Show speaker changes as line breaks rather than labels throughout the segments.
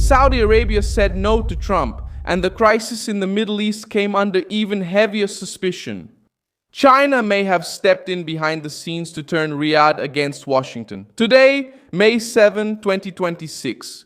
Saudi Arabia said no to Trump, and the crisis in the Middle East came under even heavier suspicion. China may have stepped in behind the scenes to turn Riyadh against Washington. Today, May 7, 2026.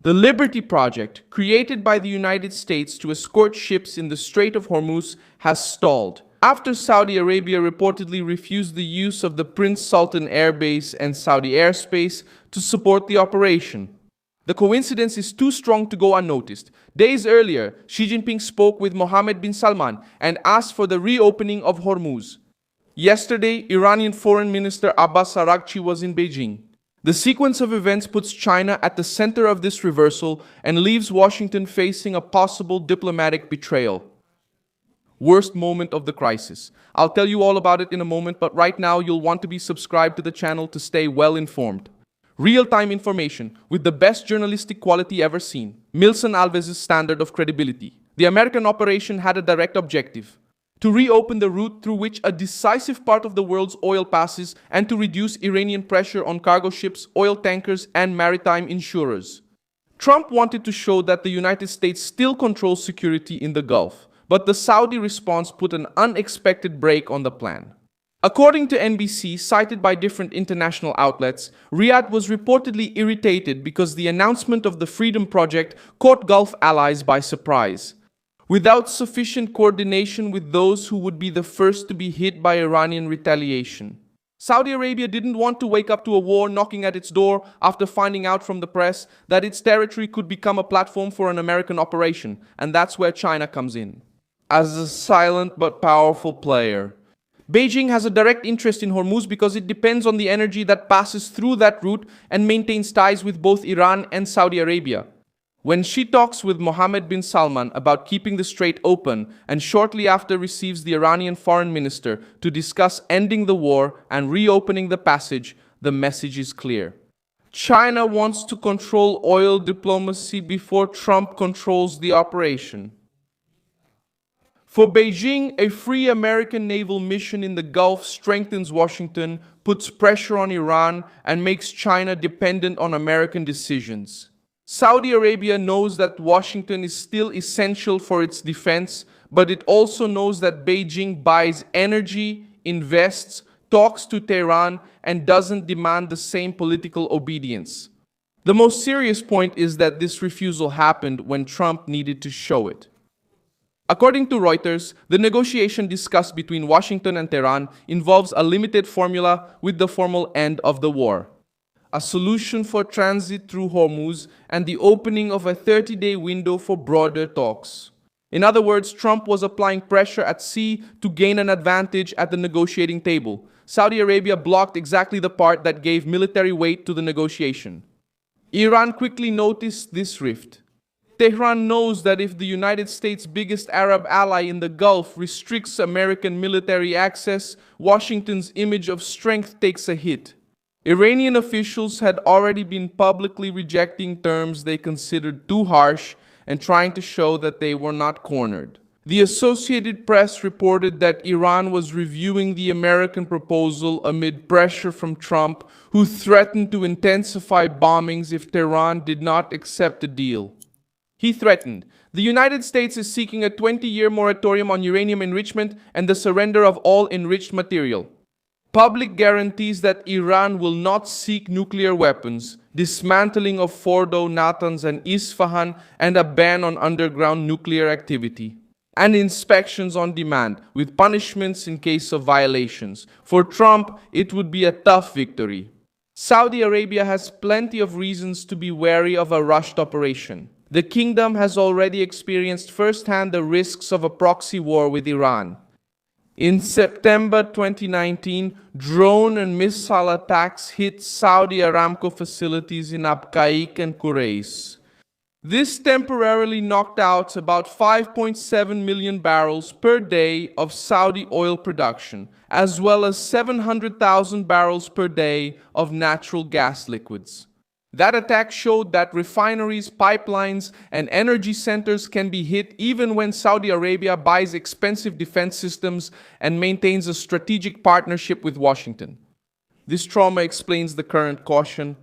The Liberty Project, created by the United States to escort ships in the Strait of Hormuz, has stalled after Saudi Arabia reportedly refused the use of the Prince Sultan Air Base and Saudi airspace to support the operation. The coincidence is too strong to go unnoticed. Days earlier, Xi Jinping spoke with Mohammed bin Salman and asked for the reopening of Hormuz. Yesterday, Iranian Foreign Minister Abbas Araghchi was in Beijing. The sequence of events puts China at the center of this reversal and leaves Washington facing a possible diplomatic betrayal. Worst moment of the crisis. I'll tell you all about it in a moment, but right now you'll want to be subscribed to the channel to stay well informed. Real-time information with the best journalistic quality ever seen. Milson Alves' standard of credibility. The American operation had a direct objective: to reopen the route through which a decisive part of the world's oil passes and to reduce Iranian pressure on cargo ships, oil tankers, and maritime insurers. Trump wanted to show that the United States still controls security in the Gulf, but the Saudi response put an unexpected brake on the plan. According to NBC, cited by different international outlets, Riyadh was reportedly irritated because the announcement of the Freedom Project caught Gulf allies by surprise. Without sufficient coordination with those who would be the first to be hit by Iranian retaliation. Saudi Arabia didn't want to wake up to a war knocking at its door after finding out from the press that its territory could become a platform for an American operation, and that's where China comes in. As a silent but powerful player, Beijing has a direct interest in Hormuz because it depends on the energy that passes through that route and maintains ties with both Iran and Saudi Arabia. When she talks with Mohammed bin Salman about keeping the strait open and shortly after receives the Iranian foreign minister to discuss ending the war and reopening the passage, the message is clear. China wants to control oil diplomacy before Trump controls the operation. For Beijing, a free American naval mission in the Gulf strengthens Washington, puts pressure on Iran, and makes China dependent on American decisions. Saudi Arabia knows that Washington is still essential for its defense, but it also knows that Beijing buys energy, invests, talks to Tehran, and doesn't demand the same political obedience. The most serious point is that this refusal happened when Trump needed to show it. According to Reuters, the negotiation discussed between Washington and Tehran involves a limited formula with the formal end of the war, a solution for transit through Hormuz, and the opening of a 30-day window for broader talks. In other words, Trump was applying pressure at sea to gain an advantage at the negotiating table. Saudi Arabia blocked exactly the part that gave military weight to the negotiation. Iran quickly noticed this rift. Tehran knows that if the United States' biggest Arab ally in the Gulf restricts American military access, Washington's image of strength takes a hit. Iranian officials had already been publicly rejecting terms they considered too harsh and trying to show that they were not cornered. The Associated Press reported that Iran was reviewing the American proposal amid pressure from Trump, who threatened to intensify bombings if Tehran did not accept the deal. He threatened, "The United States is seeking a 20-year moratorium on uranium enrichment and the surrender of all enriched material. Public guarantees that Iran will not seek nuclear weapons, dismantling of Fordo, Natanz, and Isfahan, and a ban on underground nuclear activity. And inspections on demand, with punishments in case of violations. For Trump, it would be a tough victory." Saudi Arabia has plenty of reasons to be wary of a rushed operation. The kingdom has already experienced firsthand the risks of a proxy war with Iran. In September 2019, drone and missile attacks hit Saudi Aramco facilities in Abqaiq and Quraysh. This temporarily knocked out about 5.7 million barrels per day of Saudi oil production, as well as 700,000 barrels per day of natural gas liquids. That attack showed that refineries, pipelines, and energy centers can be hit even when Saudi Arabia buys expensive defense systems and maintains a strategic partnership with Washington. This trauma explains the current caution.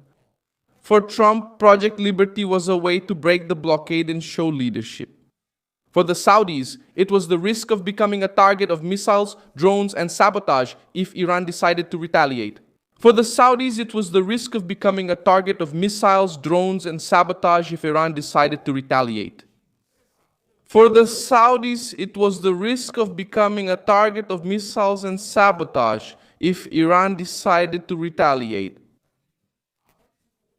For Trump, Project Liberty was a way to break the blockade and show leadership. For the Saudis, it was the risk of becoming a target of missiles, drones, and sabotage if Iran decided to retaliate. For the Saudis, it was the risk of becoming a target of missiles, drones, and sabotage if Iran decided to retaliate. For the Saudis, it was the risk of becoming a target of missiles and sabotage if Iran decided to retaliate.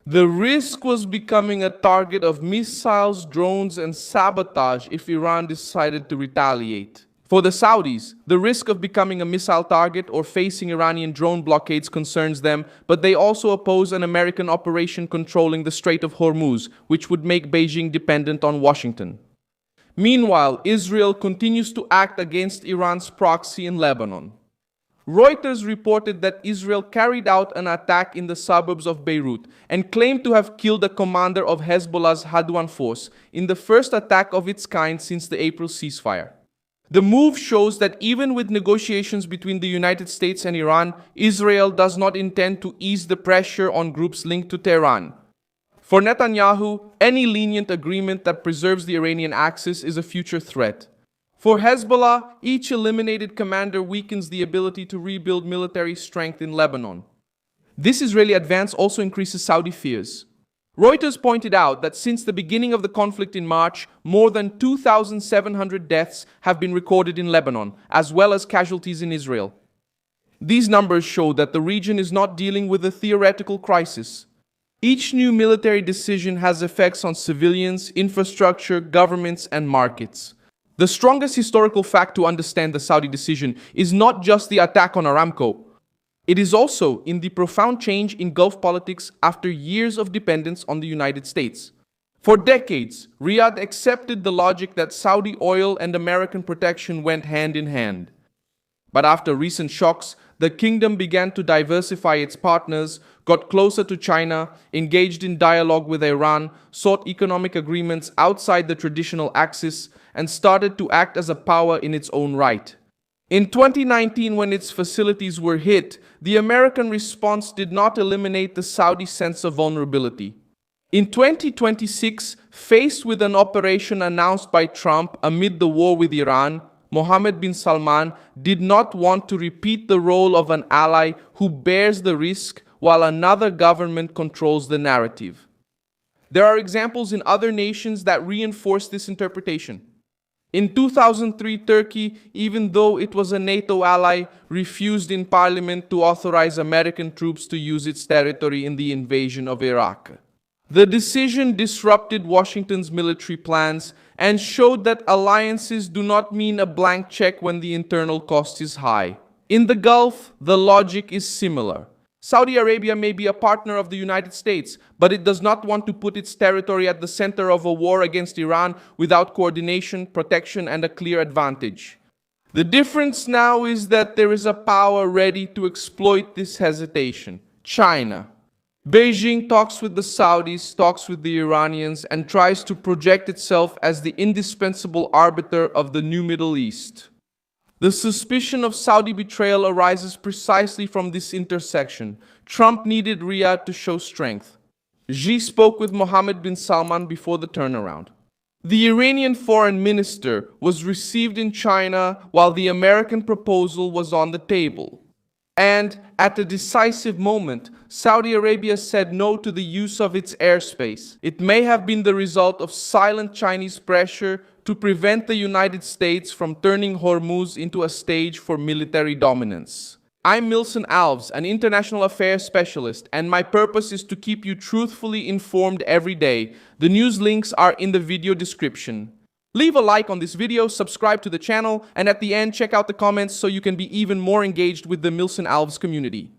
The risk was becoming a target of missiles, drones, and sabotage if Iran decided to retaliate. For the Saudis, the risk of becoming a missile target or facing Iranian drone blockades concerns them, but they also oppose an American operation controlling the Strait of Hormuz, which would make Beijing dependent on Washington. Meanwhile, Israel continues to act against Iran's proxy in Lebanon. Reuters reported that Israel carried out an attack in the suburbs of Beirut and claimed to have killed a commander of Hezbollah's Hadwan force in the first attack of its kind since the April ceasefire. The move shows that even with negotiations between the United States and Iran, Israel does not intend to ease the pressure on groups linked to Tehran. For Netanyahu, any lenient agreement that preserves the Iranian axis is a future threat. For Hezbollah, each eliminated commander weakens the ability to rebuild military strength in Lebanon. This Israeli advance also increases Saudi fears. Reuters pointed out that since the beginning of the conflict in March, more than 2,700 deaths have been recorded in Lebanon, as well as casualties in Israel. These numbers show that the region is not dealing with a theoretical crisis. Each new military decision has effects on civilians, infrastructure, governments, and markets. The strongest historical fact to understand the Saudi decision is not just the attack on Aramco. It is also in the profound change in Gulf politics after years of dependence on the United States. For decades, Riyadh accepted the logic that Saudi oil and American protection went hand in hand. But after recent shocks, the kingdom began to diversify its partners, got closer to China, engaged in dialogue with Iran, sought economic agreements outside the traditional axis, and started to act as a power in its own right. In 2019, when its facilities were hit, the American response did not eliminate the Saudi sense of vulnerability. In 2026, faced with an operation announced by Trump amid the war with Iran, Mohammed bin Salman did not want to repeat the role of an ally who bears the risk while another government controls the narrative. There are examples in other nations that reinforce this interpretation. In 2003, Turkey, even though it was a NATO ally, refused in parliament to authorize American troops to use its territory in the invasion of Iraq. The decision disrupted Washington's military plans and showed that alliances do not mean a blank check when the internal cost is high. In the Gulf, the logic is similar. Saudi Arabia may be a partner of the United States, but it does not want to put its territory at the center of a war against Iran without coordination, protection, and a clear advantage. The difference now is that there is a power ready to exploit this hesitation: China. Beijing talks with the Saudis, talks with the Iranians, and tries to project itself as the indispensable arbiter of the new Middle East. The suspicion of Saudi betrayal arises precisely from this intersection. Trump needed Riyadh to show strength. Xi spoke with Mohammed bin Salman before the turnaround. The Iranian foreign minister was received in China while the American proposal was on the table. And at a decisive moment, Saudi Arabia said no to the use of its airspace. It may have been the result of silent Chinese pressure to prevent the United States from turning Hormuz into a stage for military dominance. I'm Milson Alves, an international affairs specialist, and my purpose is to keep you truthfully informed every day. The news links are in the video description. Leave a like on this video, subscribe to the channel, and at the end check out the comments so you can be even more engaged with the Milson Alves community.